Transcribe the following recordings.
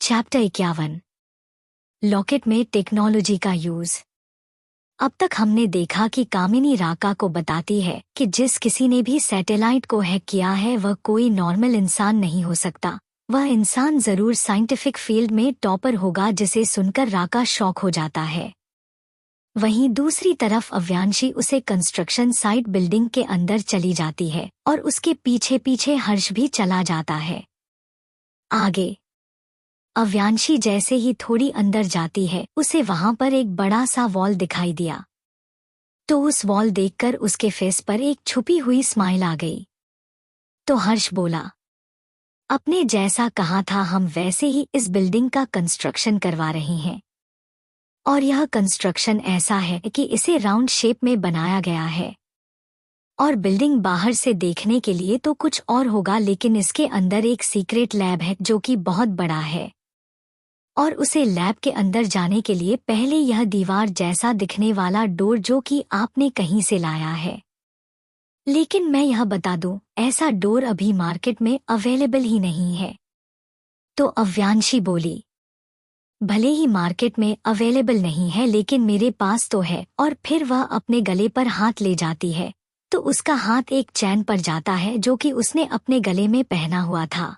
Chapter 51 locket में technology का use. अब तक हमने देखा कि कामिनी राका को बताती है कि जिस किसी ने भी सैटेलाइट को हैक किया है वह कोई नॉर्मल इंसान नहीं हो सकता। वह इंसान जरूर साइंटिफिक फील्ड में टॉपर होगा, जिसे सुनकर राका शॉक हो जाता है। वहीं दूसरी तरफ अव्यांशी उसे कंस्ट्रक्शन साइट बिल्डिंग के अंदर चली जाती है और उसके पीछे पीछे हर्ष भी चला जाता है। आगे अव्यांशी जैसे ही थोड़ी अंदर जाती है उसे वहां पर एक बड़ा सा वॉल दिखाई दिया। तो उस वॉल देखकर उसके फेस पर एक छुपी हुई स्माइल आ गई। तो हर्ष बोला, अपने जैसा कहा था, हम वैसे ही इस बिल्डिंग का कंस्ट्रक्शन करवा रहे हैं। और यह कंस्ट्रक्शन ऐसा है कि इसे राउंड शेप में बनाया गया है। और बिल्डिंग बाहर से देखने के लिए तो कुछ और होगा, लेकिन इसके अंदर एक सीक्रेट लैब है जो कि बहुत बड़ा है। और उसे लैब के अंदर जाने के लिए पहले यह दीवार जैसा दिखने वाला डोर जो कि आपने कहीं से लाया है। लेकिन मैं यह बता दूं, ऐसा डोर अभी मार्केट में अवेलेबल ही नहीं है। तो अव्यांशी बोली, भले ही मार्केट में अवेलेबल नहीं है लेकिन मेरे पास तो है। और फिर वह अपने गले पर हाथ ले जाती है तो उसका हाथ एक चैन पर जाता है जो कि उसने अपने गले में पहना हुआ था।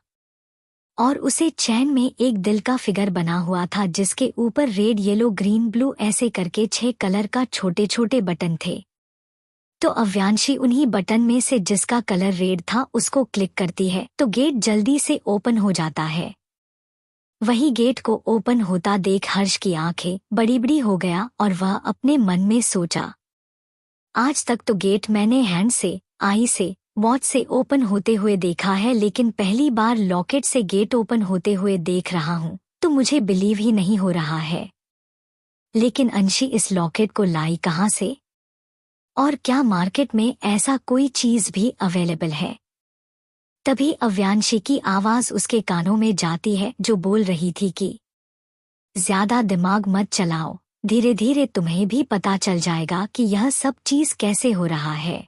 और उसे चैन में एक दिल का फिगर बना हुआ था जिसके ऊपर रेड, येलो, ग्रीन, ब्लू ऐसे करके 6 कलर का छोटे छोटे बटन थे। तो अव्यांशी उन्हीं बटन में से जिसका कलर रेड था उसको क्लिक करती है तो गेट जल्दी से ओपन हो जाता है। वही गेट को ओपन होता देख हर्ष की आंखें बड़ी बड़ी हो गया और वह अपने मन में सोचा, आज तक तो गेट मैंने हैंड से, आई से, वॉच से ओपन होते हुए देखा है, लेकिन पहली बार लॉकेट से गेट ओपन होते हुए देख रहा हूँ तो मुझे बिलीव ही नहीं हो रहा है। लेकिन अंशी इस लॉकेट को लाई कहाँ से? और क्या मार्केट में ऐसा कोई चीज भी अवेलेबल है? तभी अव्यांशी की आवाज उसके कानों में जाती है जो बोल रही थी कि ज्यादा दिमाग मत चलाओ, धीरे धीरे तुम्हें भी पता चल जाएगा कि यह सब चीज कैसे हो रहा है।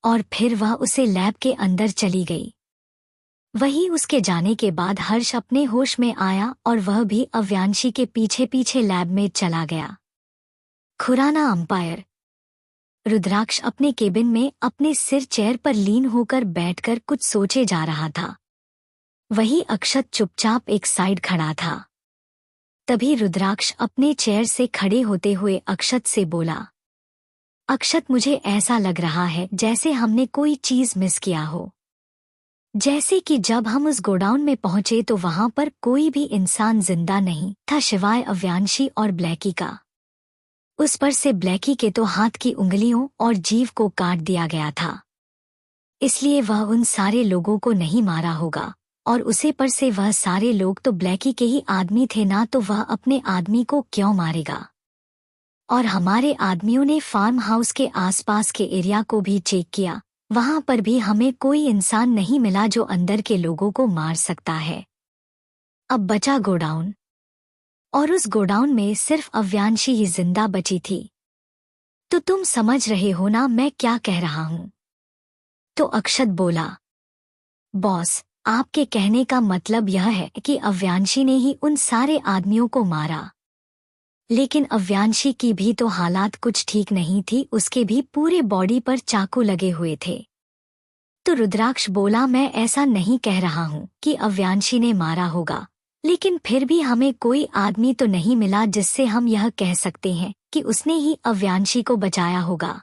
और फिर वह उसे लैब के अंदर चली गई। वही उसके जाने के बाद हर्ष अपने होश में आया और वह भी अव्यांशी के पीछे पीछे लैब में चला गया। खुराना अंपायर रुद्राक्ष अपने केबिन में अपने सिर चेयर पर लीन होकर बैठकर कुछ सोचे जा रहा था। वही अक्षत चुपचाप एक साइड खड़ा था। तभी रुद्राक्ष अपने चेयर से खड़े होते हुए अक्षत से बोला, अक्षत, मुझे ऐसा लग रहा है जैसे हमने कोई चीज मिस किया हो। जैसे कि जब हम उस गोडाउन में पहुंचे तो वहां पर कोई भी इंसान जिंदा नहीं था सिवाय अव्यांशी और ब्लैकी का। उस पर से ब्लैकी के तो हाथ की उंगलियों और जीभ को काट दिया गया था, इसलिए वह उन सारे लोगों को नहीं मारा होगा। और उसे पर से वह सारे लोग तो ब्लैकी के ही आदमी थे ना, तो वह अपने आदमी को क्यों मारेगा? और हमारे आदमियों ने फार्म हाउस के आसपास के एरिया को भी चेक किया, वहां पर भी हमें कोई इंसान नहीं मिला जो अंदर के लोगों को मार सकता है। अब बचा गोडाउन, और उस गोडाउन में सिर्फ अव्यांशी ही जिंदा बची थी। तो तुम समझ रहे हो ना मैं क्या कह रहा हूं? तो अक्षत बोला, बॉस, आपके कहने का मतलब यह है कि अव्यांशी ने ही उन सारे आदमियों को मारा। लेकिन अव्यांशी की भी तो हालात कुछ ठीक नहीं थी, उसके भी पूरे बॉडी पर चाकू लगे हुए थे। तो रुद्राक्ष बोला, मैं ऐसा नहीं कह रहा हूँ कि अव्यांशी ने मारा होगा, लेकिन फिर भी हमें कोई आदमी तो नहीं मिला जिससे हम यह कह सकते हैं कि उसने ही अव्यांशी को बचाया होगा।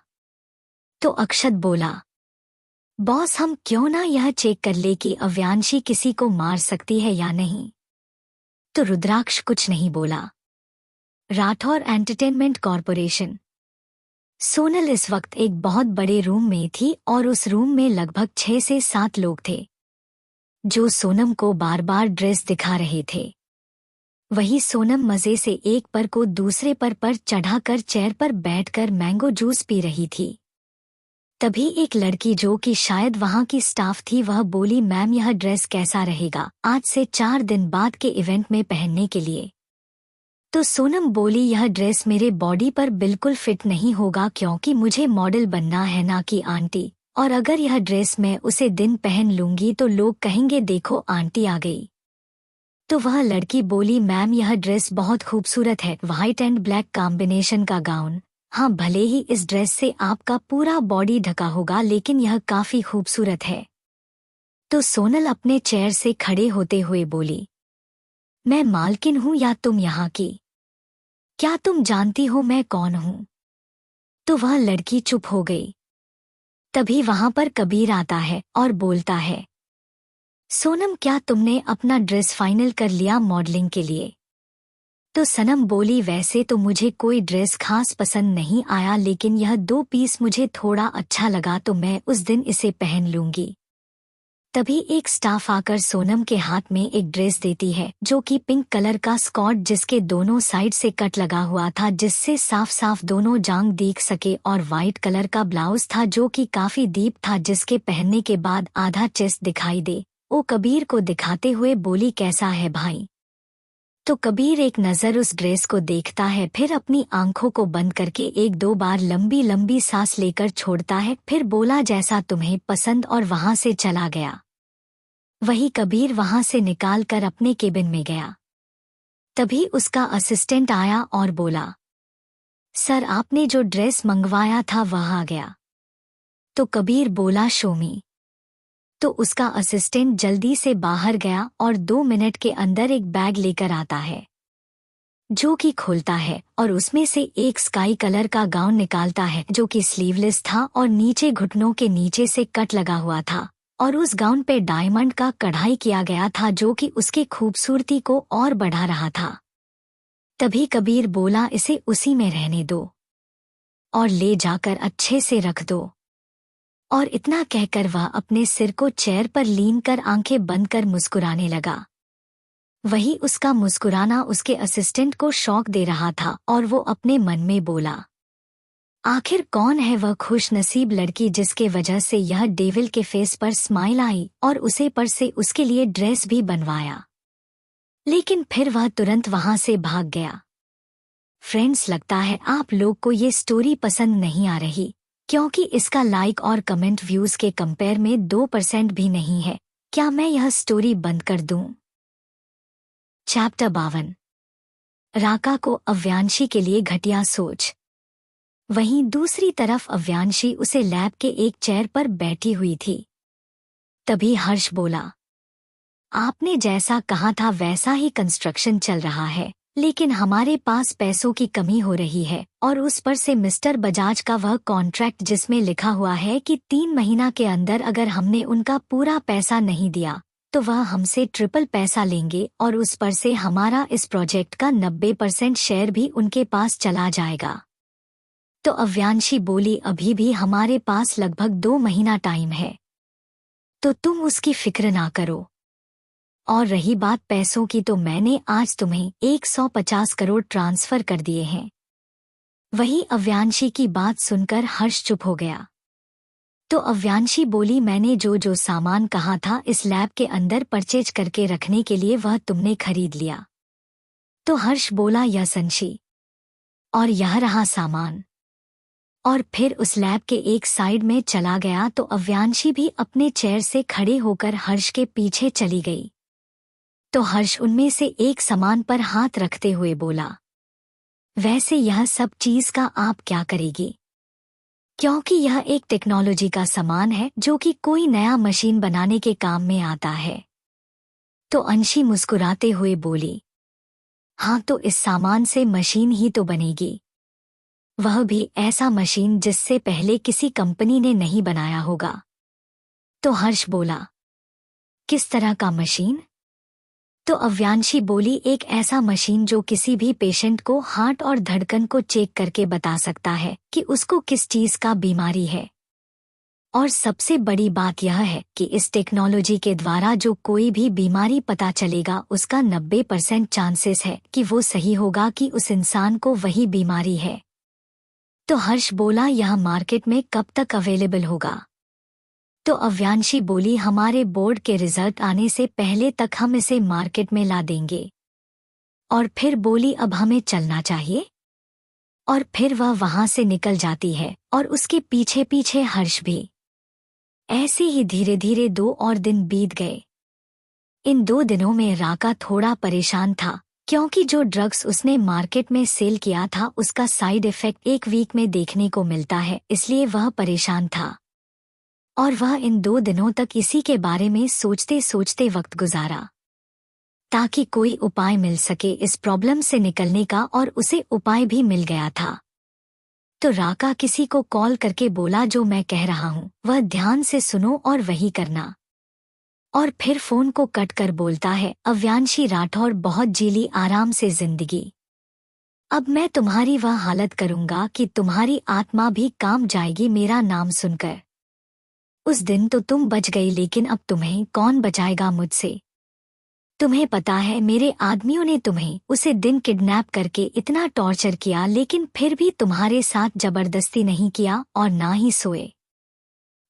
तो अक्षत बोला, बॉस, हम क्यों ना यह चेक कर ले कि अव्यांशी किसी को मार सकती है या नहीं। तो रुद्राक्ष कुछ नहीं बोला। Rathore entertainment corporation. सोनल इस वक्त एक बहुत बड़े रूम में थी और उस रूम में लगभग 6 से 7 लोग थे जो सोनम को बार बार ड्रेस दिखा रहे थे। वही सोनम मजे से एक पर को दूसरे पर चढ़ाकर चेयर पर बैठकर मैंगो जूस पी रही थी। तभी एक लड़की जो कि शायद वहां की स्टाफ थी वह बोली, मैम, यह ड्रेस कैसा रहेगा आज से 4 दिन बाद के इवेंट में पहनने के लिए? तो सोनम बोली, यह ड्रेस मेरे बॉडी पर बिल्कुल फिट नहीं होगा क्योंकि मुझे मॉडल बनना है ना कि आंटी। और अगर यह ड्रेस मैं उसे दिन पहन लूंगी तो लोग कहेंगे देखो आंटी आ गई। तो वह लड़की बोली, मैम यह ड्रेस बहुत खूबसूरत है, व्हाइट एंड ब्लैक कॉम्बिनेशन का गाउन। हाँ, भले ही इस ड्रेस से आपका पूरा बॉडी ढका होगा, लेकिन यह काफी खूबसूरत है। तो सोनल अपने चेयर से खड़े होते हुए बोली, मैं मालकिन हूँ या तुम यहाँ की? क्या तुम जानती हो मैं कौन हूँ? तो वह लड़की चुप हो गई। तभी वहां पर कबीर आता है और बोलता है, सोनम क्या तुमने अपना ड्रेस फाइनल कर लिया मॉडलिंग के लिए? तो सनम बोली, वैसे तो मुझे कोई ड्रेस खास पसंद नहीं आया, लेकिन यह 2 पीस मुझे थोड़ा अच्छा लगा तो मैं उस दिन इसे पहन लूंगी। तभी एक स्टाफ आकर सोनम के हाथ में एक ड्रेस देती है जो कि पिंक कलर का स्कर्ट जिसके दोनों साइड से कट लगा हुआ था जिससे साफ साफ दोनों जांग दिख सके, और वाइट कलर का ब्लाउज था जो कि काफी डीप था जिसके पहनने के बाद आधा चेस्ट दिखाई दे। वो कबीर को दिखाते हुए बोली, कैसा है भाई? तो कबीर एक नज़र उस ड्रेस को देखता है, फिर अपनी आंखों को बंद करके 1-2 बार लंबी लंबी सांस लेकर छोड़ता है, फिर बोला, जैसा तुम्हें पसंद, और वहां से चला गया। वही कबीर वहां से निकाल कर अपने केबिन में गया। तभी उसका असिस्टेंट आया और बोला, सर आपने जो ड्रेस मंगवाया था वह आ गया। तो कबीर बोला, शो मी। तो उसका असिस्टेंट जल्दी से बाहर गया और 2 मिनट के अंदर एक बैग लेकर आता है जो कि खोलता है और उसमें से एक स्काई कलर का गाउन निकालता है जो कि स्लीवलेस था और नीचे घुटनों के नीचे से कट लगा हुआ था, और उस गाउन पे डायमंड का कढ़ाई किया गया था जो कि उसकी खूबसूरती को और बढ़ा रहा था। तभी कबीर बोला, इसे उसी में रहने दो और ले जाकर अच्छे से रख दो। और इतना कहकर वह अपने सिर को चेयर पर लीन कर आंखें बंद कर मुस्कुराने लगा। वही उसका मुस्कुराना उसके असिस्टेंट को शौक दे रहा था और वो अपने मन में बोला, आखिर कौन है वह खुशनसीब लड़की जिसके वजह से यह डेविल के फेस पर स्माइल आई और उसे पर से उसके लिए ड्रेस भी बनवाया। लेकिन फिर वह तुरंत वहां से भाग गया। फ्रेंड्स, लगता है आप लोग को ये स्टोरी पसंद नहीं आ रही, क्योंकि इसका लाइक और कमेंट व्यूज के कंपेयर में 2% भी नहीं है। क्या मैं यह स्टोरी बंद कर दूं? चैप्टर 52। राका को अव्यांशी के लिए घटिया सोच। वहीं दूसरी तरफ अव्यांशी उसे लैब के एक चेयर पर बैठी हुई थी। तभी हर्ष बोला, आपने जैसा कहा था वैसा ही कंस्ट्रक्शन चल रहा है, लेकिन हमारे पास पैसों की कमी हो रही है, और उस पर से मिस्टर बजाज का वह कॉन्ट्रैक्ट जिसमें लिखा हुआ है कि 3 महीना के अंदर अगर हमने उनका पूरा पैसा नहीं दिया तो वह हमसे ट्रिपल पैसा लेंगे, और उस पर से हमारा इस प्रोजेक्ट का 90% शेयर भी उनके पास चला जाएगा। तो अव्यांशी बोली, अभी भी हमारे पास लगभग 2 महीना टाइम है, तो तुम उसकी फिक्र ना करो। और रही बात पैसों की, तो मैंने आज तुम्हें 150 करोड़ ट्रांसफर कर दिए हैं। वही अव्यांशी की बात सुनकर हर्ष चुप हो गया। तो अव्यांशी बोली, मैंने जो जो सामान कहा था इस लैब के अंदर परचेज करके रखने के लिए वह तुमने खरीद लिया। तो हर्ष बोला, यस अंशी, और यह रहा सामान। और फिर उस लैब के एक साइड में चला गया। तो अव्यांशी भी अपने चेयर से खड़े होकर हर्ष के पीछे चली गई। तो हर्ष उनमें से एक सामान पर हाथ रखते हुए बोला, वैसे यह सब चीज का आप क्या करेगी? क्योंकि यह एक टेक्नोलॉजी का सामान है जो कि कोई नया मशीन बनाने के काम में आता है। तो अंशी मुस्कुराते हुए बोली, हाँ, तो इस सामान से मशीन ही तो बनेगी, वह भी ऐसा मशीन जिससे पहले किसी कंपनी ने नहीं बनाया होगा। तो हर्ष बोला, किस तरह का मशीन? तो अव्यांशी बोली, एक ऐसा मशीन जो किसी भी पेशेंट को हार्ट और धड़कन को चेक करके बता सकता है कि उसको किस चीज का बीमारी है। और सबसे बड़ी बात यह है कि इस टेक्नोलॉजी के द्वारा जो कोई भी बीमारी पता चलेगा उसका 90% चांसेस है कि वो सही होगा कि उस इंसान को वही बीमारी है। तो हर्ष बोला, यह मार्केट में कब तक अवेलेबल होगा? तो अव्यांशी बोली, हमारे बोर्ड के रिजल्ट आने से पहले तक हम इसे मार्केट में ला देंगे। और फिर बोली, अब हमें चलना चाहिए। और फिर वह वहां से निकल जाती है और उसके पीछे पीछे हर्ष भी। ऐसे ही धीरे धीरे 2 और दिन बीत गए। इन 2 दिनों में राका थोड़ा परेशान था, क्योंकि जो ड्रग्स उसने मार्केट में सेल किया था उसका साइड इफेक्ट 1 वीक में देखने को मिलता है, इसलिए वह परेशान था। और वह इन 2 दिनों तक इसी के बारे में सोचते सोचते वक्त गुजारा, ताकि कोई उपाय मिल सके इस प्रॉब्लम से निकलने का, और उसे उपाय भी मिल गया था। तो राका किसी को कॉल करके बोला, जो मैं कह रहा हूँ वह ध्यान से सुनो और वही करना। और फिर फोन को कट कर बोलता है, अव्यांशी राठौर, बहुत जीली आराम से जिंदगी। अब मैं तुम्हारी वह हालत करूंगा कि तुम्हारी आत्मा भी काम जाएगी मेरा नाम सुनकर। उस दिन तो तुम बच गई, लेकिन अब तुम्हें कौन बचाएगा मुझसे? तुम्हें पता है मेरे आदमियों ने तुम्हें उसे दिन किडनैप करके इतना टॉर्चर किया, लेकिन फिर भी तुम्हारे साथ जबरदस्ती नहीं किया और ना ही सोए,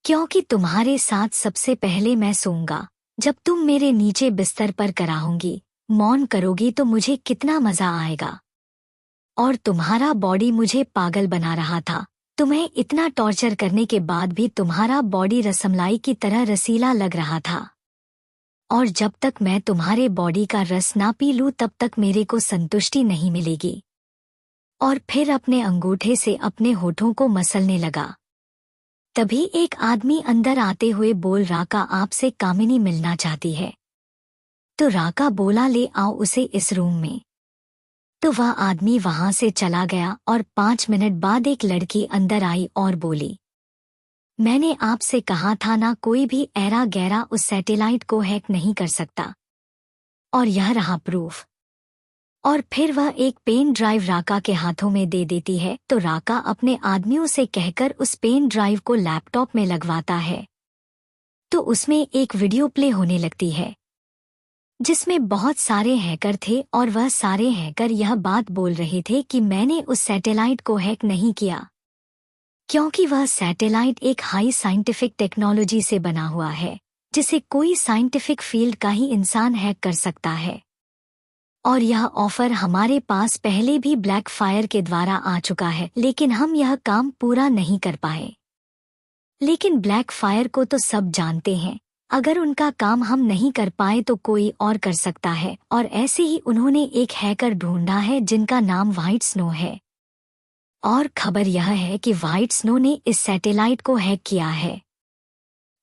क्योंकि तुम्हारे साथ सबसे पहले मैं सोऊंगा जब तुम मेरे नीचे बिस्तर पर कराऊंगी। मौन करोगी तो मुझे कितना मजा आएगा। और तुम्हारा बॉडी मुझे पागल बना रहा था। तुम्हें इतना टॉर्चर करने के बाद भी तुम्हारा बॉडी रसमलाई की तरह रसीला लग रहा था। और जब तक मैं तुम्हारे बॉडी का रस ना पी लूं तब तक मेरे को संतुष्टि नहीं मिलेगी। और फिर अपने अंगूठे से अपने होठों को मसलने लगा। तभी एक आदमी अंदर आते हुए बोल, राका आपसे कामिनी मिलना चाहती है। तो राका बोला, ले आओ उसे इस रूम में। तो वह आदमी वहां से चला गया और 5 मिनट बाद एक लड़की अंदर आई और बोली, मैंने आपसे कहा था ना, कोई भी ऐरा गैरा उस सैटेलाइट को हैक नहीं कर सकता। और यह रहा प्रूफ। और फिर वह एक पेन ड्राइव राका के हाथों में दे देती है। तो राका अपने आदमियों से कहकर उस पेन ड्राइव को लैपटॉप में लगवाता है। तो उसमें एक वीडियो प्ले होने लगती है, जिसमें बहुत सारे हैकर थे, और वह सारे हैकर यह बात बोल रहे थे कि मैंने उस सैटेलाइट को हैक नहीं किया, क्योंकि वह सैटेलाइट एक हाई साइंटिफिक टेक्नोलॉजी से बना हुआ है, जिसे कोई साइंटिफिक फील्ड का ही इंसान हैक कर सकता है। और यह ऑफर हमारे पास पहले भी ब्लैक फायर के द्वारा आ चुका है, लेकिन हम यह काम पूरा नहीं कर पाए। लेकिन ब्लैक फायर को तो सब जानते हैं, अगर उनका काम हम नहीं कर पाए तो कोई और कर सकता है। और ऐसे ही उन्होंने एक हैकर ढूंढा है जिनका नाम व्हाइट स्नो है। और खबर यह है कि व्हाइट स्नो ने इस सैटेलाइट को हैक किया है।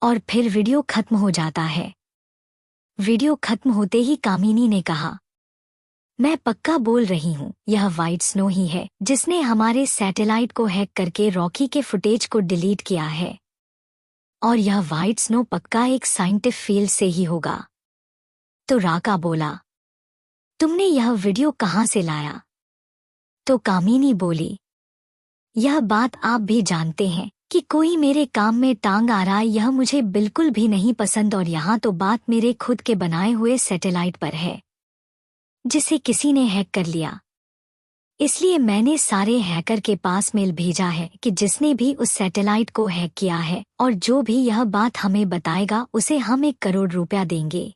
और फिर वीडियो खत्म हो जाता है। वीडियो खत्म होते ही कामिनी ने कहा, मैं पक्का बोल रही हूँ, यह व्हाइट स्नो ही है जिसने हमारे सैटेलाइट को हैक करके रॉकी के फुटेज को डिलीट किया है। और यह व्हाइट स्नो पक्का एक साइंटिफिक फील्ड से ही होगा। तो राका बोला, तुमने यह वीडियो कहाँ से लाया? तो कामिनी बोली, यह बात आप भी जानते हैं कि कोई मेरे काम में टांग आ रहा है, यह मुझे बिल्कुल भी नहीं पसंद। और यहाँ तो बात मेरे खुद के बनाए हुए सैटेलाइट पर है, जिसे किसी ने हैक कर लिया। इसलिए मैंने सारे हैकर के पास मेल भेजा है कि जिसने भी उस सैटेलाइट को हैक किया है और जो भी यह बात हमें बताएगा उसे हम 1 करोड़ रुपया देंगे।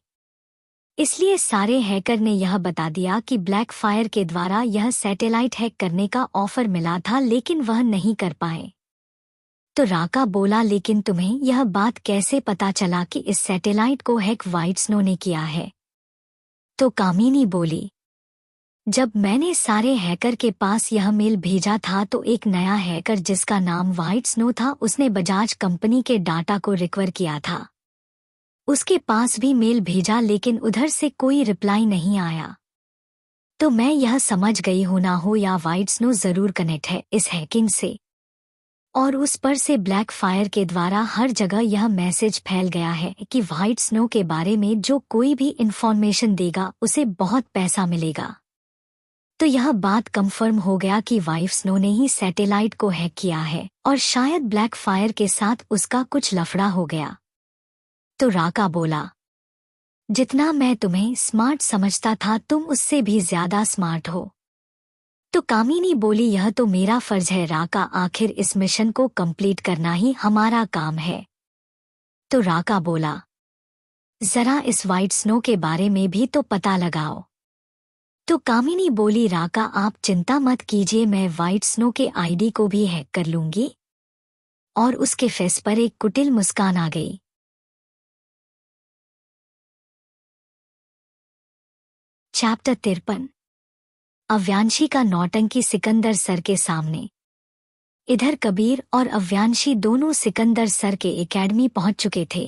इसलिए सारे हैकर ने यह बता दिया कि ब्लैक फायर के द्वारा यह सैटेलाइट हैक करने का ऑफर मिला था, लेकिन वह नहीं कर पाए। तो राका बोला, लेकिन तुम्हें यह बात कैसे पता चला कि इस सैटेलाइट को हैक व्हाइट स्नो ने किया है? तो कामिनी बोली, जब मैंने सारे हैकर के पास यह मेल भेजा था तो एक नया हैकर जिसका नाम व्हाइट स्नो था, उसने बजाज कंपनी के डाटा को रिकवर किया था। उसके पास भी मेल भेजा, लेकिन उधर से कोई रिप्लाई नहीं आया। तो मैं यह समझ गई हूं, ना हो या व्हाइट स्नो जरूर कनेक्ट है इस हैकिंग से। और उस पर से ब्लैक फायर के द्वारा हर जगह यह मैसेज फैल गया है कि व्हाइट स्नो के बारे में जो कोई भी इंफॉर्मेशन देगा उसे बहुत पैसा मिलेगा। तो यह बात कंफर्म हो गया कि व्हाइट स्नो ने ही सैटेलाइट को हैक किया है, और शायद ब्लैक फायर के साथ उसका कुछ लफड़ा हो गया। तो राका बोला, जितना मैं तुम्हें स्मार्ट समझता था तुम उससे भी ज्यादा स्मार्ट हो। तो कामिनी बोली, यह तो मेरा फर्ज है राका, आखिर इस मिशन को कंप्लीट करना ही हमारा काम है। तो राका बोला, जरा इस व्हाइट स्नो के बारे में भी तो पता लगाओ। तो कामिनी बोली, राका आप चिंता मत कीजिए, मैं व्हाइट स्नो के आईडी को भी हैक कर लूंगी। और उसके फेस पर एक कुटिल मुस्कान आ गई। चैप्टर 53। अव्यांशी का नौटंकी सिकंदर सर के सामने। इधर कबीर और अव्यांशी दोनों सिकंदर सर के एकेडमी पहुंच चुके थे।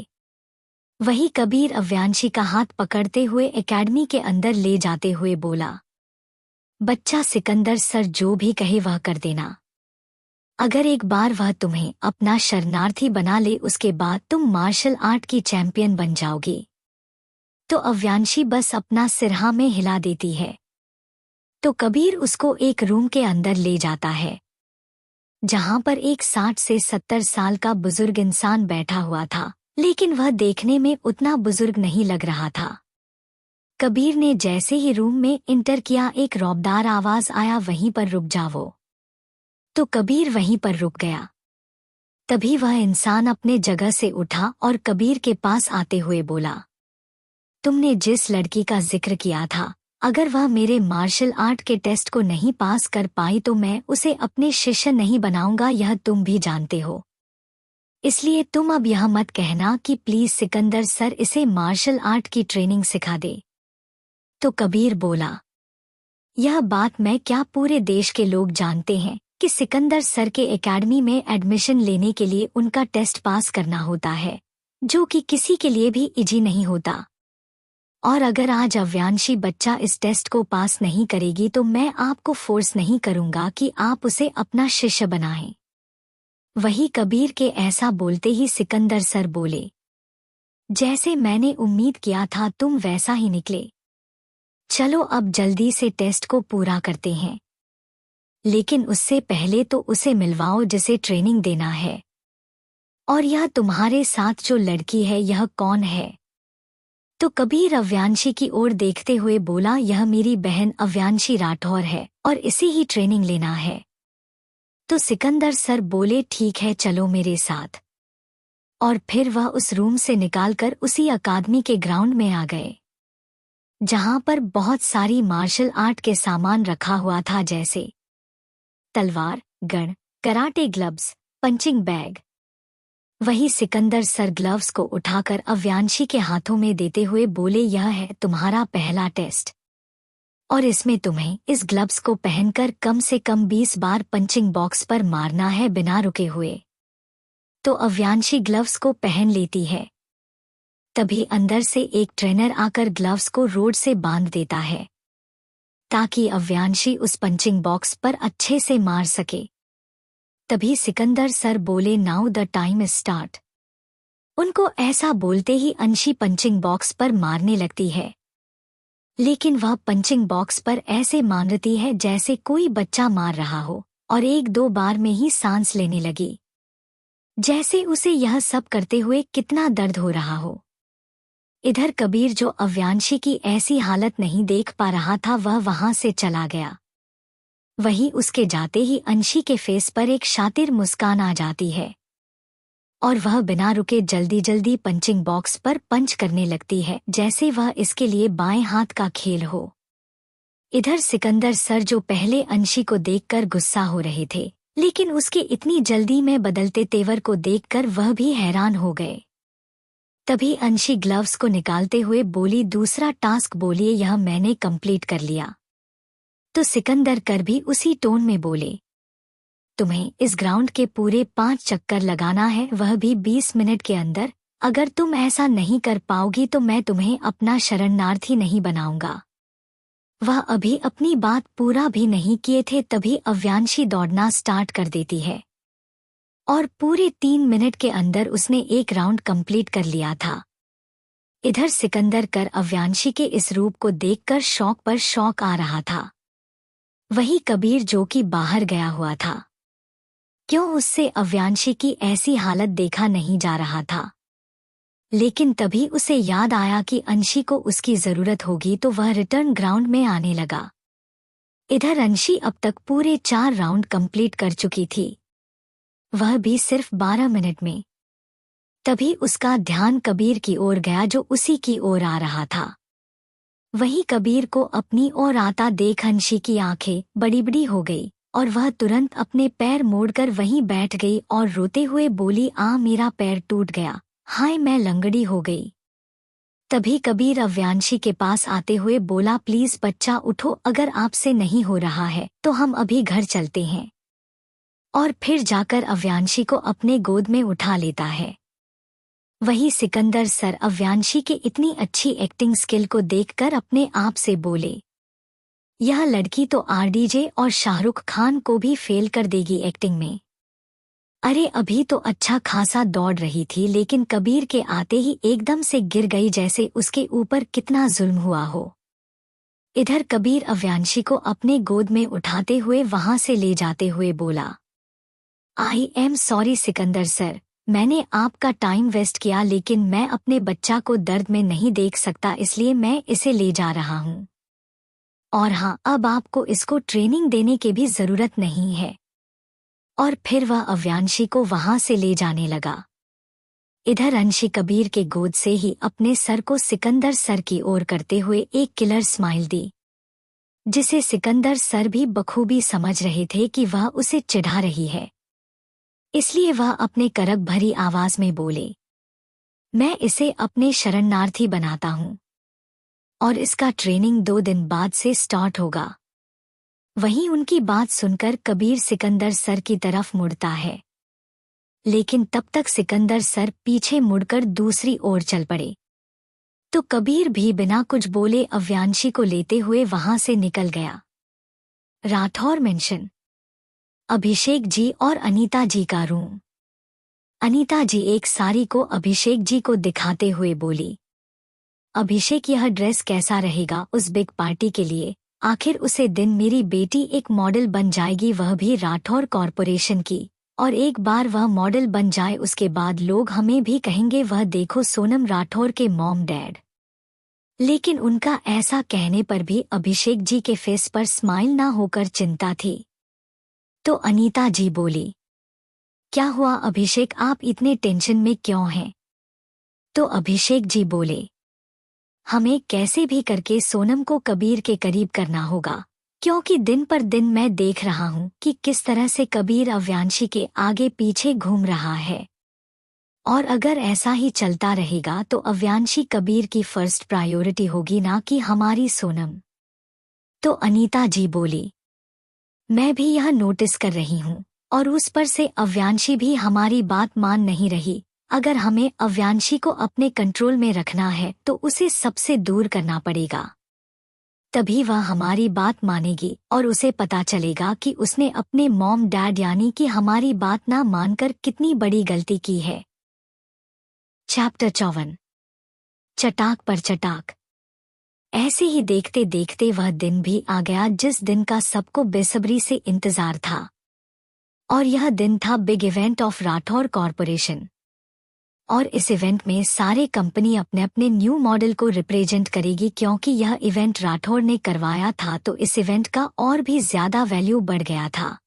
वही कबीर अव्यांशी का हाथ पकड़ते हुए एकेडमी के अंदर ले जाते हुए बोला, बच्चा सिकंदर सर जो भी कहे वह कर देना। अगर एक बार वह तुम्हें अपना शरणार्थी बना ले उसके बाद तुम मार्शल आर्ट की चैंपियन बन जाओगी। तो अव्यांशी बस अपना सिरहा में हिला देती है। तो कबीर उसको एक रूम के अंदर ले जाता है जहां पर एक 60 से 70 साल का बुजुर्ग इंसान बैठा हुआ था, लेकिन वह देखने में उतना बुजुर्ग नहीं लग रहा था। कबीर ने जैसे ही रूम में इंटर किया एक रौबदार आवाज आया, वहीं पर रुक जाओ। तो कबीर वहीं पर रुक गया। तभी वह इंसान अपने जगह से उठा और कबीर के पास आते हुए बोला, तुमने जिस लड़की का जिक्र किया था, अगर वह मेरे मार्शल आर्ट के टेस्ट को नहीं पास कर पाई तो मैं उसे अपने शिष्य नहीं बनाऊंगा, यह तुम भी जानते हो। इसलिए तुम अब यह मत कहना कि प्लीज सिकंदर सर इसे मार्शल आर्ट की ट्रेनिंग सिखा दे। तो कबीर बोला, यह बात मैं क्या, पूरे देश के लोग जानते हैं कि सिकंदर सर के एकेडमी में एडमिशन लेने के लिए उनका टेस्ट पास करना होता है, जो कि किसी के लिए भी इजी नहीं होता। और अगर आज अव्यांशी बच्चा इस टेस्ट को पास नहीं करेगी तो मैं आपको फोर्स नहीं करूंगा कि आप उसे अपना शिष्य बनाएं। वही कबीर के ऐसा बोलते ही सिकंदर सर बोले, जैसे मैंने उम्मीद किया था तुम वैसा ही निकले। चलो अब जल्दी से टेस्ट को पूरा करते हैं, लेकिन उससे पहले तो उसे मिलवाओ जिसे ट्रेनिंग देना है। और यह तुम्हारे साथ जो लड़की है यह कौन है? तो कबीर अव्यांशी की ओर देखते हुए बोला, यह मेरी बहन अव्यांशी राठौर है और इसे ही ट्रेनिंग लेना है। तो सिकंदर सर बोले, ठीक है चलो मेरे साथ। और फिर वह उस रूम से निकालकर उसी अकादमी के ग्राउंड में आ गए, जहां पर बहुत सारी मार्शल आर्ट के सामान रखा हुआ था, जैसे तलवार, gun, karate gloves, punching bag. वही सिकंदर सर ग्लव्स को उठाकर अव्यांशी के हाथों में देते हुए बोले, यह है तुम्हारा पहला टेस्ट और इसमें तुम्हें इस ग्लव्स को पहनकर कम से कम 20 बार पंचिंग बॉक्स पर मारना है बिना रुके हुए। तो अव्यांशी ग्लव्स को पहन लेती है। तभी अंदर से एक ट्रेनर आकर ग्लव्स को रोड से बांध देता है ताकि अव्यांशी उस पंचिंग बॉक्स पर अच्छे से मार सके। तभी सिकंदर सर बोले, now the time is start. उनको ऐसा बोलते ही अंशी पंचिंग बॉक्स पर मारने लगती है, लेकिन वह पंचिंग बॉक्स पर ऐसे मारती है जैसे कोई बच्चा मार रहा हो, और 1-2 बार में ही सांस लेने लगी, जैसे उसे यह सब करते हुए कितना दर्द हो रहा हो। इधर कबीर, जो अव्यांशी की ऐसी हालत नहीं देख पा रहा था, वह वहां से चला गया। वहीं उसके जाते ही अंशी के फेस पर एक शातिर मुस्कान आ जाती है और वह बिना रुके जल्दी जल्दी पंचिंग बॉक्स पर पंच करने लगती है, जैसे वह इसके लिए बाएं हाथ का खेल हो। इधर सिकंदर सर, जो पहले अंशी को देखकर गुस्सा हो रहे थे, लेकिन उसके इतनी जल्दी में बदलते तेवर को देखकर वह भी हैरान हो गए। तभी अंशी ग्लव्स को निकालते हुए बोली, दूसरा टास्क बोलिए। यह मैंने कंप्लीट कर लिया। तो सिकंदर कर भी उसी टोन में बोले, तुम्हें इस ग्राउंड के पूरे 5 चक्कर लगाना है, वह भी 20 मिनट के अंदर। अगर तुम ऐसा नहीं कर पाओगी तो मैं तुम्हें अपना शरणार्थी नहीं बनाऊंगा। वह अभी अपनी बात पूरा भी नहीं किए थे तभी अव्यांशी दौड़ना स्टार्ट कर देती है और पूरे 3 मिनट के अंदर उसने एक राउंड कंप्लीट कर लिया था। इधर सिकंदर कर अव्यांशी के इस रूप को देखकर शौक पर शौक आ रहा था। वही कबीर, जो कि बाहर गया हुआ था, क्यों उससे अव्यांशी की ऐसी हालत देखा नहीं जा रहा था। लेकिन तभी उसे याद आया कि अंशी को उसकी जरूरत होगी, तो वह रिटर्न ग्राउंड में आने लगा। इधर अंशी अब तक पूरे 4 राउंड कंप्लीट कर चुकी थी, वह भी सिर्फ 12 मिनट में। तभी उसका ध्यान कबीर की ओर गया, जो उसी की ओर आ रहा था। वही कबीर को अपनी ओर आता देख अंशी की आंखें बड़ी बड़ी हो गई और वह तुरंत अपने पैर मोड़कर वहीं बैठ गई और रोते हुए बोली, मेरा पैर टूट गया, हाय मैं लंगड़ी हो गई। तभी कबीर अव्यांशी के पास आते हुए बोला, प्लीज बच्चा उठो, अगर आपसे नहीं हो रहा है तो हम अभी घर चलते हैं। और फिर जाकर अव्यांशी को अपने गोद में उठा लेता है। वही सिकंदर सर अव्यांशी के इतनी अच्छी एक्टिंग स्किल को देखकर अपने आप से बोले, यह लड़की तो आरडीजे और शाहरुख खान को भी फेल कर देगी एक्टिंग में। अरे अभी तो अच्छा खासा दौड़ रही थी, लेकिन कबीर के आते ही एकदम से गिर गई, जैसे उसके ऊपर कितना जुल्म हुआ हो। इधर कबीर अव्यांशी को अपने गोद में उठाते हुए वहां से ले जाते हुए बोला, I am sorry Sikandar sir, मैंने आपका टाइम वेस्ट किया, लेकिन मैं अपने बच्चा को दर्द में नहीं देख सकता, इसलिए मैं इसे ले जा रहा हूँ। और हाँ, अब आपको इसको ट्रेनिंग देने की भी जरूरत नहीं है। और फिर वह अव्यांशी को वहां से ले जाने लगा। इधर अंशी कबीर के गोद से ही अपने सर को सिकंदर सर की ओर करते हुए एक किलर स्माइल दी, जिसे सिकंदर सर भी बखूबी समझ रहे थे कि वह उसे चिढ़ा रही है। इसलिए वह अपने करक भरी आवाज में बोले, मैं इसे अपने शरणार्थी बनाता हूँ और इसका ट्रेनिंग 2 दिन बाद से स्टार्ट होगा। वहीं उनकी बात सुनकर कबीर सिकंदर सर की तरफ मुड़ता है, लेकिन तब तक सिकंदर सर पीछे मुड़कर दूसरी ओर चल पड़े। तो कबीर भी बिना कुछ बोले अव्यांशी को लेते हुए वहां से निकल गया। राठौर मेंशन, अभिषेक जी और अनीता जी का रूम। अनीता जी एक साड़ी को अभिषेक जी को दिखाते हुए बोली, अभिषेक यह ड्रेस कैसा रहेगा उस बिग पार्टी के लिए? आखिर उसे दिन मेरी बेटी एक मॉडल बन जाएगी, वह भी राठौर कॉरपोरेशन की। और एक बार वह मॉडल बन जाए उसके बाद लोग हमें भी कहेंगे, वह देखो सोनम राठौर के मॉम डैड। लेकिन उनका ऐसा कहने पर भी अभिषेक जी के फेस पर स्माइल ना होकर चिंता थी। तो अनीता जी बोली, क्या हुआ अभिषेक, आप इतने टेंशन में क्यों हैं? तो अभिषेक जी बोले, हमें कैसे भी करके सोनम को कबीर के करीब करना होगा, क्योंकि दिन पर दिन मैं देख रहा हूँ कि किस तरह से कबीर अव्यांशी के आगे पीछे घूम रहा है। और अगर ऐसा ही चलता रहेगा तो अव्यांशी कबीर की फर्स्ट प्रायोरिटी होगी, ना कि हमारी सोनम। तो अनीता जी बोली, मैं भी यह नोटिस कर रही हूँ, और उस पर से अव्यांशी भी हमारी बात मान नहीं रही। अगर हमें अव्यांशी को अपने कंट्रोल में रखना है तो उसे सबसे दूर करना पड़ेगा, तभी वह हमारी बात मानेगी और उसे पता चलेगा कि उसने अपने मॉम डैड यानी कि हमारी बात ना मानकर कितनी बड़ी गलती की है। चैप्टर 54, चटाक पर चटाक। ऐसे ही देखते देखते वह दिन भी आ गया जिस दिन का सबको बेसब्री से इंतजार था, और यह दिन था big event of Rathore corporation. और इस इवेंट में सारे कंपनी अपने अपने न्यू मॉडल को रिप्रेजेंट करेगी, क्योंकि यह इवेंट राठौर ने करवाया था तो इस इवेंट का और भी ज्यादा वैल्यू बढ़ गया था।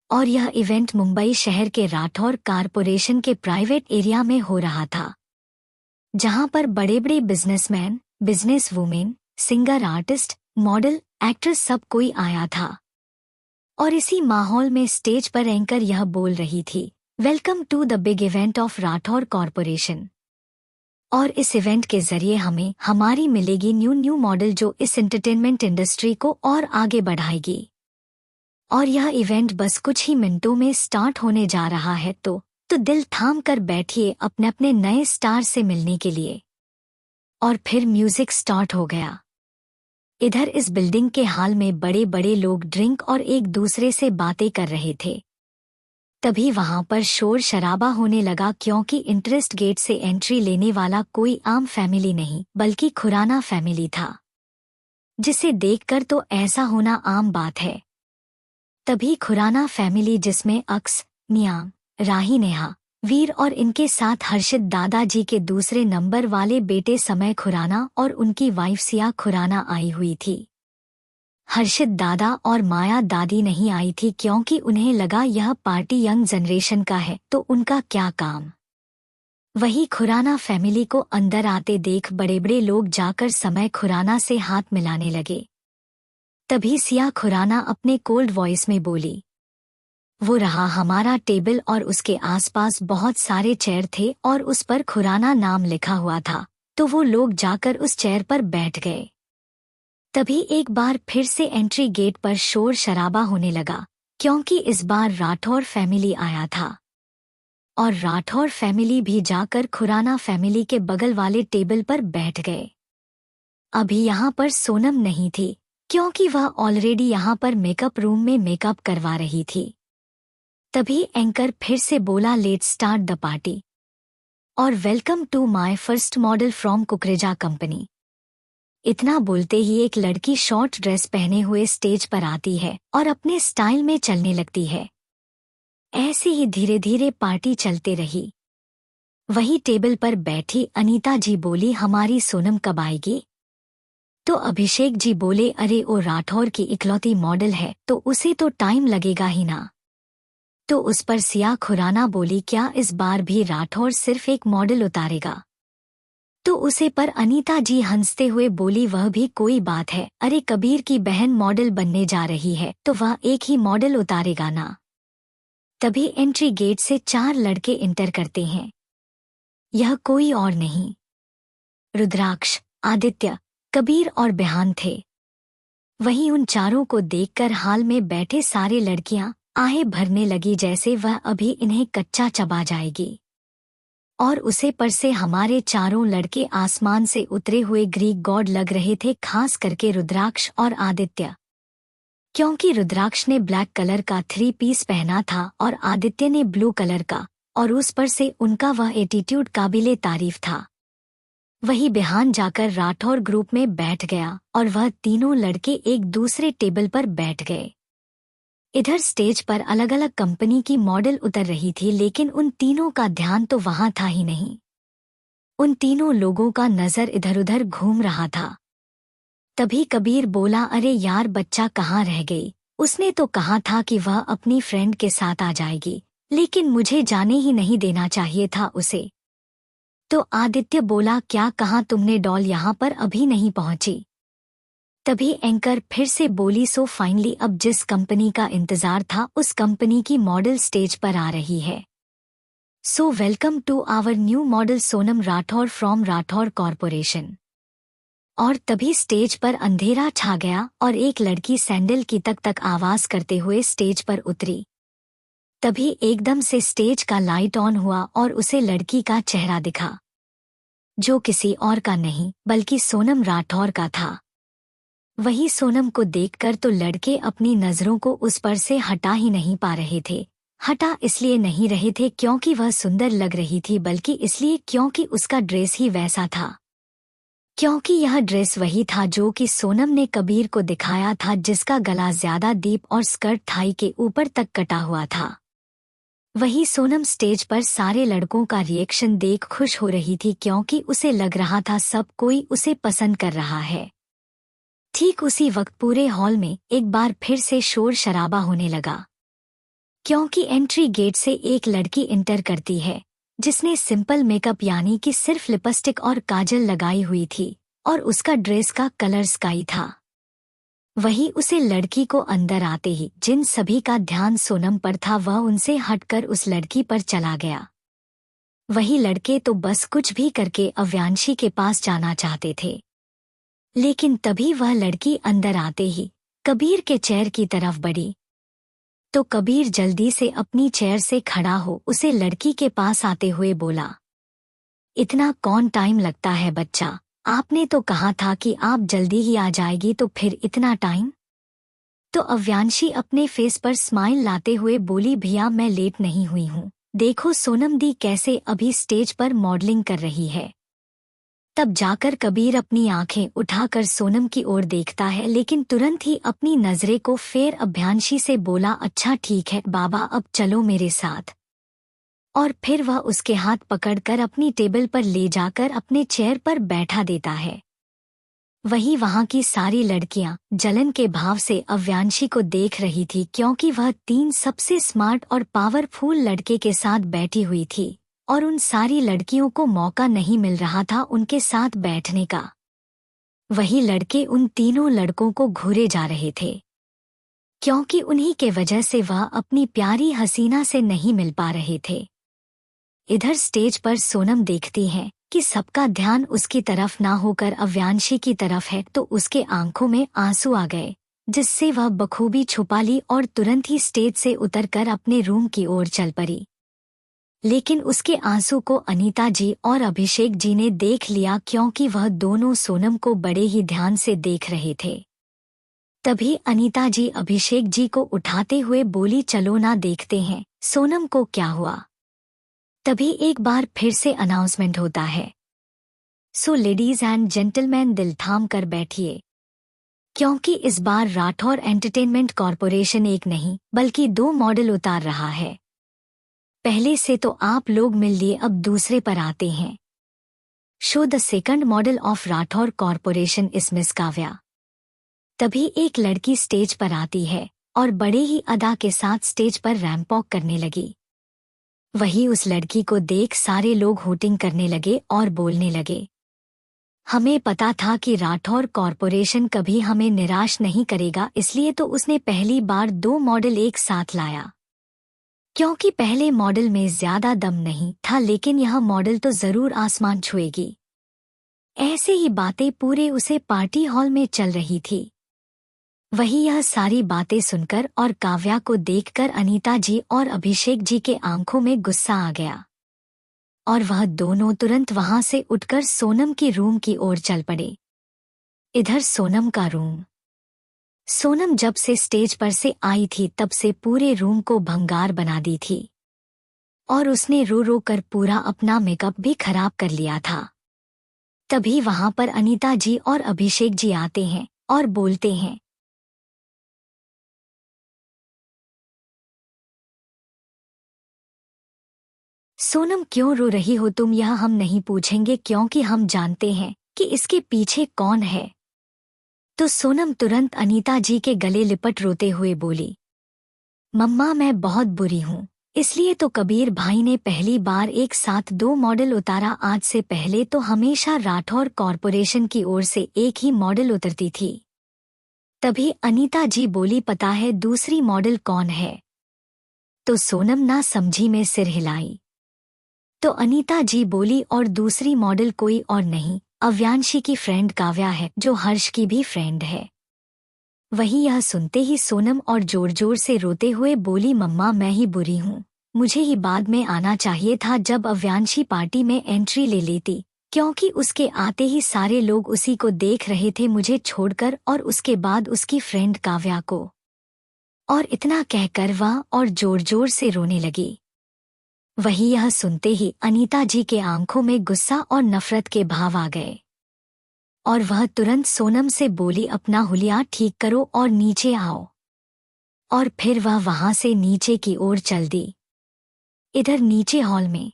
और यह इवेंट मुंबई शहर के राठौर कॉरपोरेशन के प्राइवेट एरिया में हो रहा था, जहां पर बड़े बड़े businessman, business women, singer, artist, model, actress सब कोई आया था। और इसी माहौल में स्टेज पर एंकर यह बोल रही थी, welcome to the big event of Rathore corporation. और इस इवेंट के जरिए हमें हमारी मिलेगी न्यू मॉडल जो इस एंटरटेनमेंट इंडस्ट्री को और आगे बढ़ाएगी। और यह इवेंट बस कुछ ही मिनटों में स्टार्ट होने जा रहा है, तो दिल थाम कर बैठिए अपने अपने नए स्टार से मिलने के लिए। और फिर म्यूजिक स्टार्ट हो गया। इधर इस बिल्डिंग के हॉल में बड़े बड़े लोग ड्रिंक और एक दूसरे से बातें कर रहे थे। तभी वहां पर शोर शराबा होने लगा, क्योंकि इंटरेस्ट गेट से एंट्री लेने वाला कोई आम फैमिली नहीं बल्कि खुराना फैमिली था, जिसे देखकर तो ऐसा होना आम बात है। तभी खुराना फैमिली, जिसमें अक्स, नियाम, राही, नेहा, वीर और इनके साथ हर्षित दादाजी के दूसरे नंबर वाले बेटे समय खुराना और उनकी वाइफ सिया खुराना आई हुई थी। हर्षित दादा और माया दादी नहीं आई थी, क्योंकि उन्हें लगा यह पार्टी यंग जनरेशन का है तो उनका क्या काम। वही खुराना फैमिली को अंदर आते देख बड़े बड़े लोग जाकर समय खुराना से हाथ मिलाने लगे। तभी सिया खुराना अपने कोल्ड वॉइस में बोली, वो रहा हमारा टेबल और उसके आसपास बहुत सारे चेयर थे और उस पर खुराना नाम लिखा हुआ था, तो वो लोग जाकर उस चेयर पर बैठ गए। तभी एक बार फिर से एंट्री गेट पर शोर शराबा होने लगा, क्योंकि इस बार राठौर फैमिली आया था। और राठौर फैमिली भी जाकर खुराना फैमिली के बगल वाले टेबल पर बैठ गए। अभी यहाँ पर सोनम नहीं थी, क्योंकि वह ऑलरेडी यहाँ पर मेकअप रूम में मेकअप करवा रही थी। तभी एंकर फिर से बोला, लेट्स स्टार्ट द पार्टी और welcome to my first model from Kukreja company. इतना बोलते ही एक लड़की शॉर्ट ड्रेस पहने हुए स्टेज पर आती है और अपने स्टाइल में चलने लगती है। ऐसे ही धीरे धीरे पार्टी चलते रही। वही टेबल पर बैठी अनीता जी बोली, हमारी सोनम कब आएगी? तो अभिषेक जी बोले, अरे ओ राठौर की इकलौती मॉडल है तो उसे तो टाइम लगेगा ही ना। तो उस पर सिया खुराना बोली, क्या इस बार भी राठौर सिर्फ एक मॉडल उतारेगा? तो उसे पर अनीता जी हंसते हुए बोली, वह भी कोई बात है, अरे कबीर की बहन मॉडल बनने जा रही है तो वह एक ही मॉडल उतारेगा ना। तभी एंट्री गेट से 4 लड़के इंटर करते हैं। यह कोई और नहीं, रुद्राक्ष, आदित्य, कबीर और बेहान थे। वहीं उन चारों को देखकर हाल में बैठे सारे लड़कियां आहें भरने लगी, जैसे वह अभी इन्हें कच्चा चबा जाएगी। और उसे पर से हमारे चारों लड़के आसमान से उतरे हुए ग्रीक गॉड लग रहे थे, खास करके रुद्राक्ष और आदित्य, क्योंकि रुद्राक्ष ने ब्लैक कलर का 3 पीस पहना था और आदित्य ने ब्लू कलर का, और उस पर से उनका वह एटीट्यूड काबिले तारीफ था। वही बेहान जाकर राठौर ग्रुप में बैठ गया और वह तीनों लड़के एक दूसरे टेबल पर बैठ गए। इधर स्टेज पर अलग अलग कंपनी की मॉडल उतर रही थी, लेकिन उन तीनों का ध्यान तो वहां था ही नहीं। उन तीनों लोगों का नजर इधर उधर घूम रहा था। तभी कबीर बोला, अरे यार बच्चा कहाँ रह गई? उसने तो कहा था कि वह अपनी फ्रेंड के साथ आ जाएगी, लेकिन मुझे जाने ही नहीं देना चाहिए था उसे। तो आदित्य बोला, क्या कहा तुमने? डॉल यहाँ पर अभी नहीं पहुंची। तभी एंकर फिर से बोली, सो फाइनली अब जिस कंपनी का इंतजार था उस कंपनी की मॉडल स्टेज पर आ रही है। So welcome to our new model Sonam Rathore from Rathore corporation. और तभी स्टेज पर अंधेरा छा गया और एक लड़की सैंडल की तक तक आवाज करते हुए स्टेज पर उतरी। तभी एकदम से स्टेज का लाइट ऑन हुआ और उसे लड़की का चेहरा दिखा, जो किसी और का नहीं बल्कि सोनम राठौर का था। वही सोनम को देखकर तो लड़के अपनी नजरों को उस पर से हटा ही नहीं पा रहे थे। हटा इसलिए नहीं रहे थे क्योंकि वह सुंदर लग रही थी, बल्कि इसलिए क्योंकि उसका ड्रेस ही वैसा था। क्योंकि यह ड्रेस वही था जो कि सोनम ने कबीर को दिखाया था, जिसका गला ज्यादा डीप और स्कर्ट थाई के ऊपर तक कटा हुआ था। वही सोनम स्टेज पर सारे लड़कों का रिएक्शन देख खुश हो रही थी, क्योंकि उसे लग रहा था सब कोई उसे पसंद कर रहा है। ठीक उसी वक्त पूरे हॉल में एक बार फिर से शोर शराबा होने लगा, क्योंकि एंट्री गेट से एक लड़की इंटर करती है, जिसने सिंपल मेकअप यानी कि सिर्फ लिपस्टिक और काजल लगाई हुई थी और उसका ड्रेस का कलर स्काई था। वही उसे लड़की को अंदर आते ही जिन सभी का ध्यान सोनम पर था, वह उनसे हटकर उस लड़की पर चला गया। वही लड़के तो बस कुछ भी करके अव्यांशी के पास जाना चाहते थे, लेकिन तभी वह लड़की अंदर आते ही कबीर के चेयर की तरफ बढ़ी। तो कबीर जल्दी से अपनी चेयर से खड़ा हो उसे लड़की के पास आते हुए बोला, इतना कौन टाइम लगता है बच्चा? आपने तो कहा था कि आप जल्दी ही आ जाएगी, तो फिर इतना टाइम? तो अव्यांशी अपने फेस पर स्माइल लाते हुए बोली, भैया मैं लेट नहीं हुई हूँ, देखो सोनम दी कैसे अभी स्टेज पर मॉडलिंग कर रही है। तब जाकर कबीर अपनी आंखें उठाकर सोनम की ओर देखता है, लेकिन तुरंत ही अपनी नजरें को फेर अभ्यांशी से बोला, अच्छा ठीक है बाबा, अब चलो मेरे साथ। और फिर वह उसके हाथ पकड़कर अपनी टेबल पर ले जाकर अपने चेयर पर बैठा देता है। वही वहां की सारी लड़कियां जलन के भाव से अव्यांशी को देख रही थी, क्योंकि वह 3 सबसे स्मार्ट और पावरफुल लड़के के साथ बैठी हुई थी और उन सारी लड़कियों को मौका नहीं मिल रहा था उनके साथ बैठने का। वही लड़के उन तीनों लड़कों को घूरे जा रहे थे, क्योंकि उन्हीं के वजह से वह अपनी प्यारी हसीना से नहीं मिल पा रहे थे। इधर स्टेज पर सोनम देखती है कि सबका ध्यान उसकी तरफ ना होकर अव्यांशी की तरफ है तो उसके आंखों में आंसू आ गए, जिससे वह बखूबी छुपा ली और तुरंत ही स्टेज से उतरकर अपने रूम की ओर चल पड़ी। लेकिन उसके आंसू को अनीता जी और अभिषेक जी ने देख लिया, क्योंकि वह दोनों सोनम को बड़े ही ध्यान से देख रहे थे। तभी अनीता जी अभिषेक जी को उठाते हुए बोली, चलो ना देखते हैं सोनम को क्या हुआ। तभी एक बार फिर से अनाउंसमेंट होता है, सो लेडीज एंड जेंटलमैन दिल थाम कर बैठिए, क्योंकि इस बार राठौर एंटरटेनमेंट कॉरपोरेशन एक नहीं बल्कि 2 मॉडल उतार रहा है। पहले से तो आप लोग मिल लिए, अब दूसरे पर आते हैं। Show the second model of Rathore corporation इस मिस काव्या। तभी एक लड़की स्टेज पर आती है और बड़े ही अदा के साथ स्टेज पर रैंप वॉक करने लगी। वही उस लड़की को देख सारे लोग होटिंग करने लगे और बोलने लगे, हमें पता था कि राठौर कॉरपोरेशन कभी हमें निराश नहीं करेगा, इसलिए तो उसने पहली बार 2 मॉडल एक साथ लाया। क्योंकि पहले मॉडल में ज्यादा दम नहीं था, लेकिन यह मॉडल तो जरूर आसमान छुएगी। ऐसे ही बातें पूरे उसे पार्टी हॉल में चल रही थी। वही यह सारी बातें सुनकर और काव्या को देखकर अनीता जी और अभिषेक जी के आंखों में गुस्सा आ गया और वह दोनों तुरंत वहां से उठकर सोनम की रूम की ओर चल पड़े। इधर सोनम का रूम। सोनम जब से स्टेज पर से आई थी तब से पूरे रूम को भंगार बना दी थी और उसने रो रो कर पूरा अपना मेकअप भी खराब कर लिया था। तभी वहां पर अनीता जी और अभिषेक जी आते हैं और बोलते हैं, सोनम क्यों रो रही हो तुम? यह हम नहीं पूछेंगे, क्योंकि हम जानते हैं कि इसके पीछे कौन है। तो सोनम तुरंत अनीता जी के गले लिपट रोते हुए बोली, मम्मा मैं बहुत बुरी हूँ, इसलिए तो कबीर भाई ने पहली बार एक साथ 2 मॉडल उतारा। आज से पहले तो हमेशा राठौर कॉरपोरेशन की ओर से एक ही मॉडल उतरती थी। तभी अनीता जी बोली, पता है दूसरी मॉडल कौन है? तो सोनम ना समझी में सिर हिलाई। तो अनीता जी बोली, और दूसरी मॉडल कोई और नहीं, अव्यांशी की फ्रेंड काव्या है, जो हर्ष की भी फ्रेंड है। वही यह सुनते ही सोनम और जोर जोर से रोते हुए बोली, मम्मा मैं ही बुरी हूँ, मुझे ही बाद में आना चाहिए था जब अव्यांशी पार्टी में एंट्री ले लेती, क्योंकि उसके आते ही सारे लोग उसी को देख रहे थे मुझे छोड़कर, और उसके बाद उसकी फ्रेंड काव्या को। और इतना कहकर वह और जोर जोर से रोने लगी। वही यह सुनते ही अनीता जी के आंखों में गुस्सा और नफरत के भाव आ गए और वह तुरंत सोनम से बोली, अपना हुलिया ठीक करो और नीचे आओ। और फिर वह वहां से नीचे की ओर चल दी। इधर नीचे हॉल में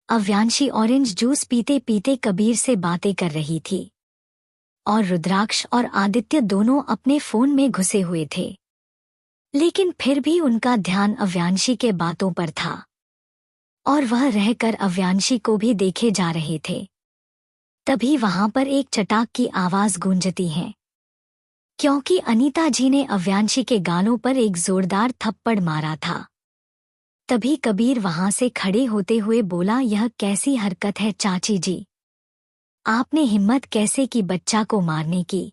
अव्यांशी ऑरेंज जूस पीते पीते कबीर से बातें कर रही थी और रुद्राक्ष और आदित्य दोनों अपने फोन में घुसे हुए थे, लेकिन फिर भी उनका ध्यान अव्यांशी के बातों पर था और वह रहकर अव्यांशी को भी देखे जा रहे थे। तभी वहां पर एक चटाक की आवाज गूंजती है, क्योंकि अनीता जी ने अव्यांशी के गालों पर एक जोरदार थप्पड़ मारा था। तभी कबीर वहां से खड़े होते हुए बोला, यह कैसी हरकत है चाची जी, आपने हिम्मत कैसे की बच्चा को मारने की?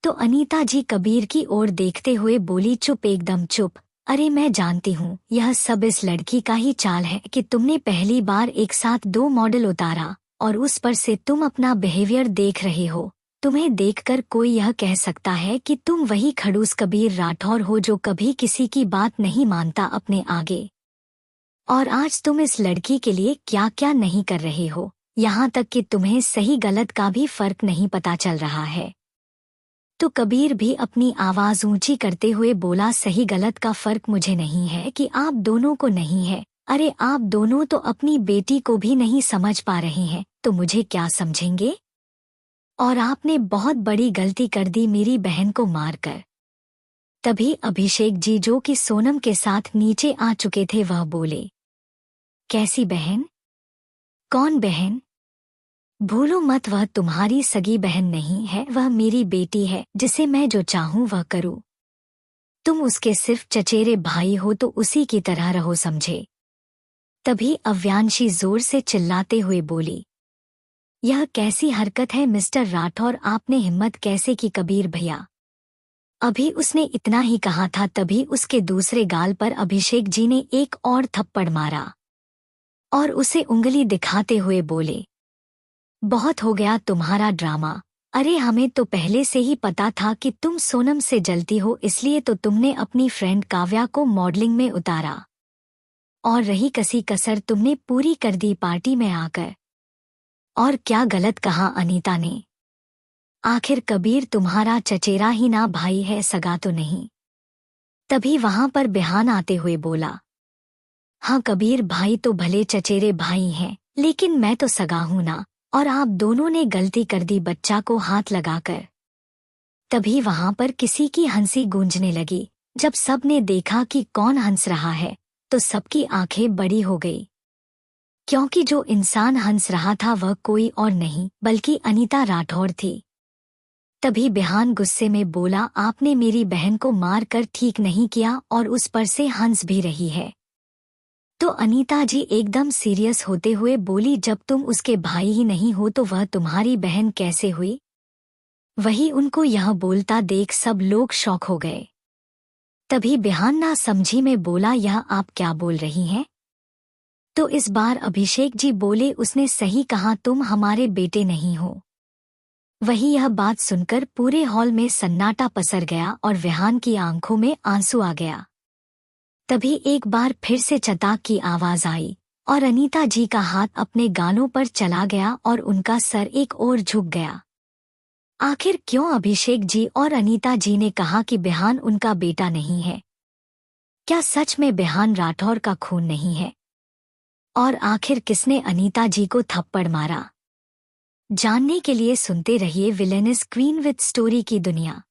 तो अनीता जी कबीर की ओर देखते हुए बोली, चुप, एकदम चुप। अरे मैं जानती हूँ यह सब इस लड़की का ही चाल है कि तुमने पहली बार एक साथ 2 मॉडल उतारा और उस पर से तुम अपना बिहेवियर देख रहे हो। तुम्हें देखकर कोई यह कह सकता है कि तुम वही खड़ूस कबीर राठौर हो जो कभी किसी की बात नहीं मानता अपने आगे। और आज तुम इस लड़की के लिए क्या क्या नहीं कर रहे हो, यहाँ तक कि तुम्हें सही गलत का भी फर्क नहीं पता चल रहा है। तो कबीर भी अपनी आवाज ऊंची करते हुए बोला, सही गलत का फर्क मुझे नहीं है कि आप दोनों को नहीं है। अरे आप दोनों तो अपनी बेटी को भी नहीं समझ पा रहे हैं, तो मुझे क्या समझेंगे? और आपने बहुत बड़ी गलती कर दी मेरी बहन को मारकर। तभी अभिषेक जी जो कि सोनम के साथ नीचे आ चुके थे वह बोले, कैसी बहन? कौन बहन? भूलो मत, वह तुम्हारी सगी बहन नहीं है, वह मेरी बेटी है जिसे मैं जो चाहूं वह करूं। तुम उसके सिर्फ चचेरे भाई हो तो उसी की तरह रहो, समझे? तभी अव्यांशी जोर से चिल्लाते हुए बोली, यह कैसी हरकत है मिस्टर राठौर, आपने हिम्मत कैसे की कबीर भैया। अभी उसने इतना ही कहा था तभी उसके दूसरे गाल पर अभिषेक जी ने एक और थप्पड़ मारा और उसे उंगली दिखाते हुए बोले, बहुत हो गया तुम्हारा ड्रामा। अरे हमें तो पहले से ही पता था कि तुम सोनम से जलती हो, इसलिए तो तुमने अपनी फ्रेंड काव्या को मॉडलिंग में उतारा और रही कसी कसर तुमने पूरी कर दी पार्टी में आकर। और क्या गलत कहा अनीता ने। आखिर कबीर तुम्हारा चचेरा ही ना भाई है, सगा तो नहीं। तभी वहां पर बिहान आते हुए बोला, हाँ कबीर भाई तो भले चचेरे भाई हैं, लेकिन मैं तो सगा हूं ना, और आप दोनों ने गलती कर दी बच्चा को हाथ लगाकर। तभी वहां पर किसी की हंसी गूंजने लगी। जब सब ने देखा कि कौन हंस रहा है तो सबकी आंखें बड़ी हो गई, क्योंकि जो इंसान हंस रहा था वह कोई और नहीं बल्कि अनीता राठौर थी। तभी बिहान गुस्से में बोला, आपने मेरी बहन को मार कर ठीक नहीं किया और उस पर से हंस भी रही है। तो अनीता जी एकदम सीरियस होते हुए बोली, जब तुम उसके भाई ही नहीं हो तो वह तुम्हारी बहन कैसे हुई। वही उनको यह बोलता देख सब लोग शॉक हो गए। तभी बिहान ना समझी में बोला, यह आप क्या बोल रही हैं। तो इस बार अभिषेक जी बोले, उसने सही कहा, तुम हमारे बेटे नहीं हो। वही यह बात सुनकर पूरे हॉल में सन्नाटा पसर गया और विहान की आंखों में आंसू आ गया। तभी एक बार फिर से चटाक की आवाज आई और अनीता जी का हाथ अपने गालों पर चला गया और उनका सर एक ओर झुक गया। आखिर क्यों अभिषेक जी और अनीता जी ने कहा कि बिहान उनका बेटा नहीं है। क्या सच में बिहान राठौर का खून नहीं है? और आखिर किसने अनीता जी को थप्पड़ मारा? जानने के लिए सुनते रहिए विलेनियस क्वीन विद स्टोरी की दुनिया।